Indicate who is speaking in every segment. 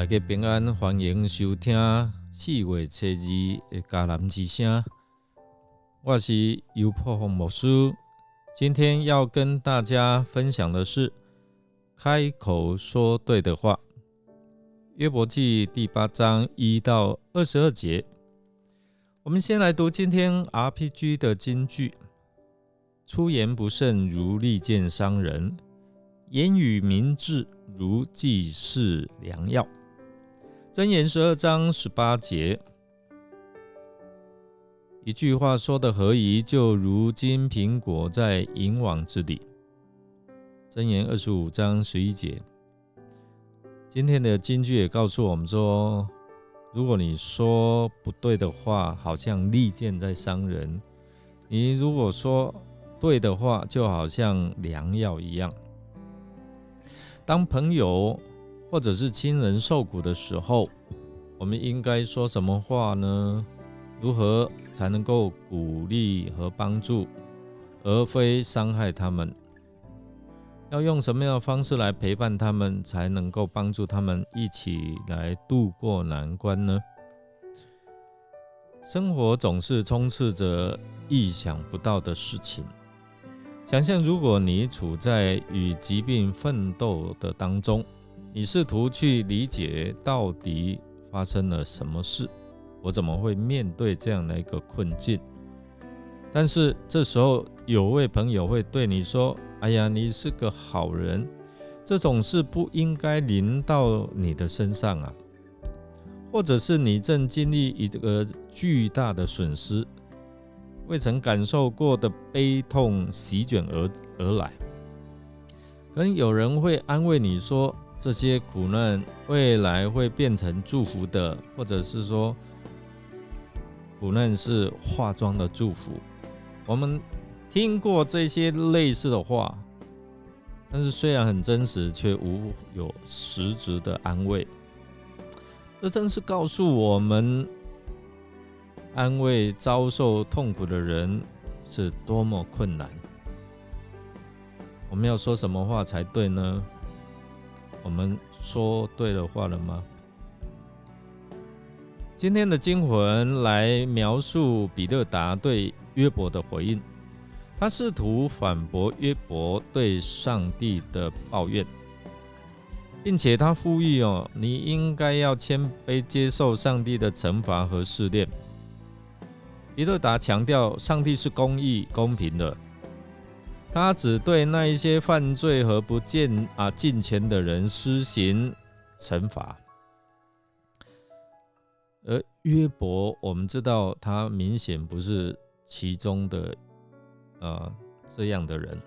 Speaker 1: 大家平安，欢迎收听4月初2的迦南之声。我是尤破宏牧师，今天要跟大家分享的是开口说对的话。约伯记第8章1到22节。我们先来读今天 RPG 的金句：出言不慎如利剑伤人，言语明智如济世良药。箴言12章18节，一句话说得合宜，就如金苹果在银网之里。箴言25章11节。今天的金句也告诉我们说，如果你说不对的话，好像利剑在伤人；你如果说对的话，就好像良药一样。当朋友或者是亲人受苦的时候，我们应该说什么话呢？如何才能够鼓励和帮助，而非伤害他们？要用什么样的方式来陪伴他们，才能够帮助他们一起来度过难关呢？生活总是充斥着意想不到的事情。想象如果你处在与疾病奋斗的当中，你试图去理解到底发生了什么事，我怎么会面对这样的一个困境？但是这时候有位朋友会对你说：哎呀，你是个好人，这种事不应该临到你的身上啊。或者是你正经历一个巨大的损失，未曾感受过的悲痛席卷而来。可能有人会安慰你说，这些苦难未来会变成祝福的，或者是说苦难是化妆的祝福。我们听过这些类似的话，但是虽然很真实，却无有实质的安慰。这正是告诉我们，安慰遭受痛苦的人是多么困难。我们要说什么话才对呢？我们说对了话了吗？今天的经文来描述比勒达对约伯的回应。他试图反驳约伯对上帝的抱怨，并且他呼吁你应该要谦卑接受上帝的惩罚和试炼。比勒达强调上帝是公义公平的，他只对那一些犯罪和不敬虔的人施行惩罚。而约伯，我们知道他明显不是其中的这样的人。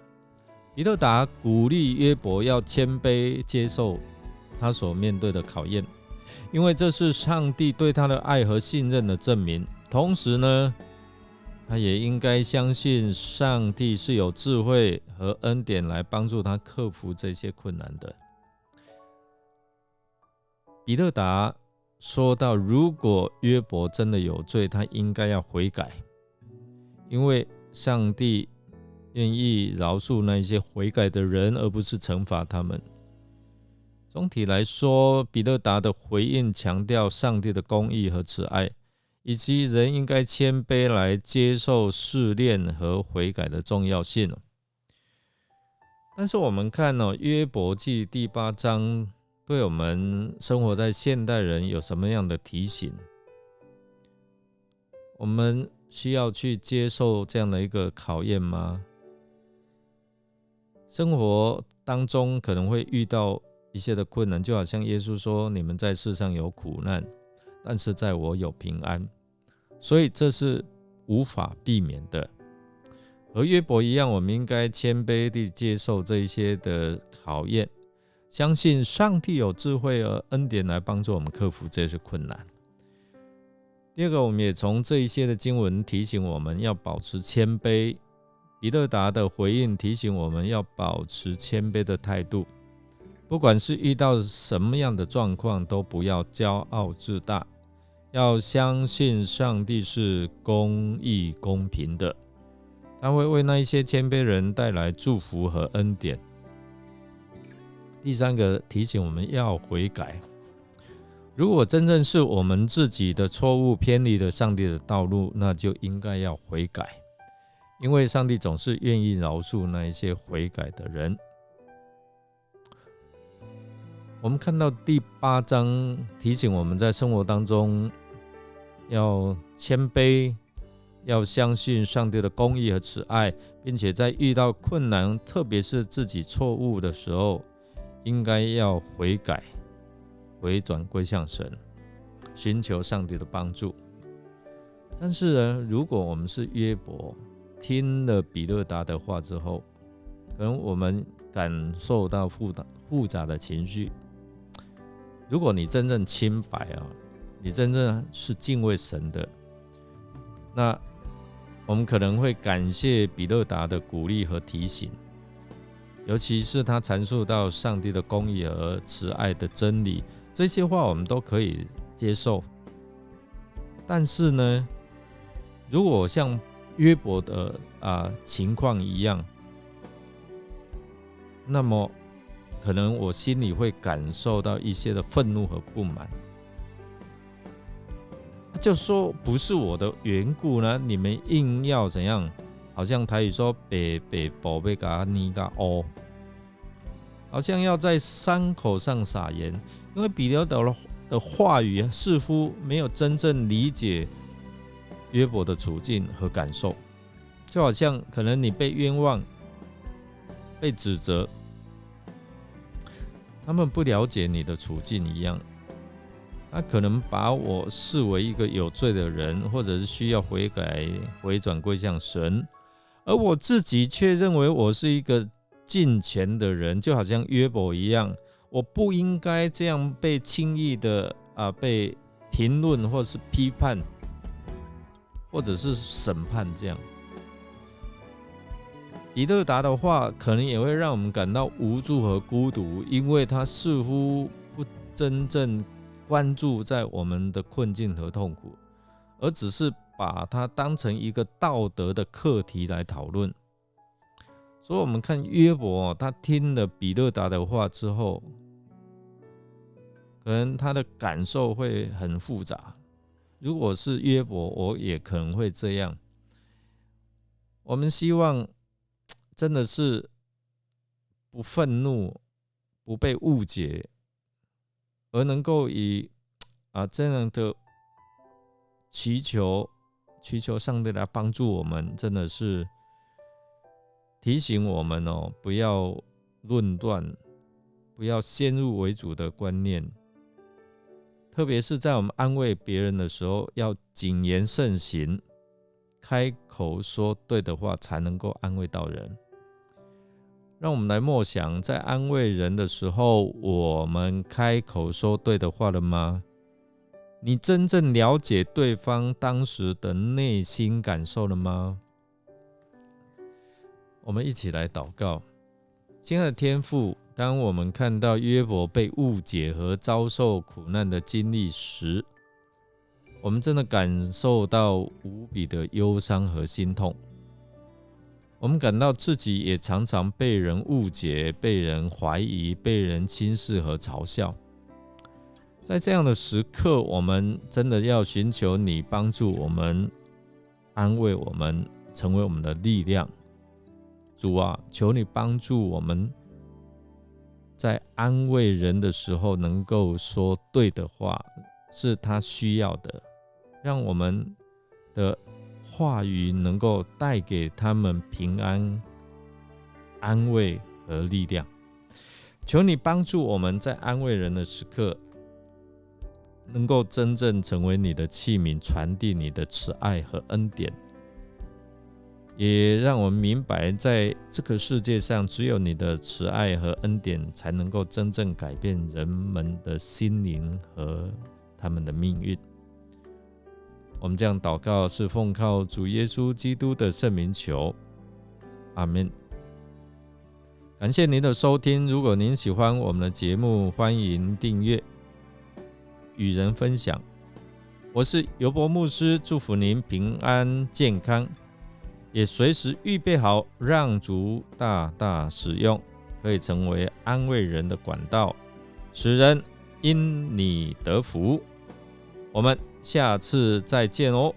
Speaker 1: 比勒达鼓励约伯要谦卑接受他所面对的考验，因为这是上帝对他的爱和信任的证明。同时呢，他也应该相信上帝是有智慧和恩典来帮助他克服这些困难的。比勒达说到，如果约伯真的有罪，他应该要悔改，因为上帝愿意饶恕那些悔改的人，而不是惩罚他们。总体来说，比勒达的回应强调上帝的公义和慈爱，以及人应该谦卑来接受试炼和悔改的重要性。但是我们看约伯记第8章对我们生活在现代人有什么样的提醒？我们需要去接受这样的一个考验吗？生活当中可能会遇到一些的困难，就好像耶稣说，你们在世上有苦难，但是在我有平安，所以这是无法避免的。和约伯一样，我们应该谦卑地接受这一些的考验，相信上帝有智慧和恩典来帮助我们克服这些困难。第二个，我们也从这一些的经文提醒我们要保持谦卑。比勒达的回应提醒我们要保持谦卑的态度，不管是遇到什么样的状况，都不要骄傲自大，要相信上帝是公义公平的，他会为那一些谦卑人带来祝福和恩典。第三个提醒我们要悔改，如果真正是我们自己的错误偏离了上帝的道路，那就应该要悔改，因为上帝总是愿意饶恕那一些悔改的人。我们看到第8章提醒我们在生活当中要谦卑，要相信上帝的公义和慈爱，并且在遇到困难，特别是自己错误的时候，应该要悔改，回转归向神，寻求上帝的帮助。但是呢，如果我们是约伯，听了比勒达的话之后，可能我们感受到复杂的情绪。如果你真正清白啊，你真正是敬畏神的，那我们可能会感谢比勒达的鼓励和提醒，尤其是他阐述到上帝的公义和慈爱的真理，这些话我们都可以接受。但是呢，如果像约伯的情况一样，那么可能我心里会感受到一些的愤怒和不满，就说不是我的缘故呢，你们硬要怎样？好像台语说北宝贝嘎尼嘎哦，好像要在伤口上撒盐。因为比勒达的话语似乎没有真正理解约伯的处境和感受，就好像可能你被冤枉、被指责，他们不了解你的处境一样。他可能把我视为一个有罪的人，或者是需要悔改、回转归向神，而我自己却认为我是一个敬虔的人，就好像约伯一样，我不应该这样被轻易的被评论，或是批判，或者是审判这样。比勒达的话可能也会让我们感到无助和孤独，因为他似乎不真正关注在我们的困境和痛苦，而只是把它当成一个道德的课题来讨论。所以我们看约伯，他听了比勒达的话之后，可能他的感受会很复杂。如果是约伯，我也可能会这样。我们希望真的是不愤怒，不被误解，而能够以这样的祈求上帝来帮助我们，真的是提醒我们不要论断，不要先入为主的观念，特别是在我们安慰别人的时候，要谨言慎行，开口说对的话，才能够安慰到人。让我们来默想，在安慰人的时候，我们开口说对的话了吗？你真正了解对方当时的内心感受了吗？我们一起来祷告。亲爱的天父，当我们看到约伯被误解和遭受苦难的经历时，我们真的感受到无比的忧伤和心痛。我们感到自己也常常被人误解、被人怀疑、被人轻视和嘲笑。在这样的时刻，我们真的要寻求你帮助我们，安慰我们，成为我们的力量。主啊，求你帮助我们在安慰人的时候能够说对的话，是他需要的，让我们的话语能够带给他们平安、安慰和力量。求你帮助我们在安慰人的时刻，能够真正成为你的器皿，传递你的慈爱和恩典，也让我们明白，在这个世界上，只有你的慈爱和恩典才能够真正改变人们的心灵和他们的命运。我们这样祷告，是奉靠主耶稣基督的圣名求，阿们。感谢您的收听，如果您喜欢我们的节目，欢迎订阅与人分享。我是尤伯牧师，祝福您平安健康，也随时预备好让主大大使用，可以成为安慰人的管道，使人因你得福。我们下次再见哦。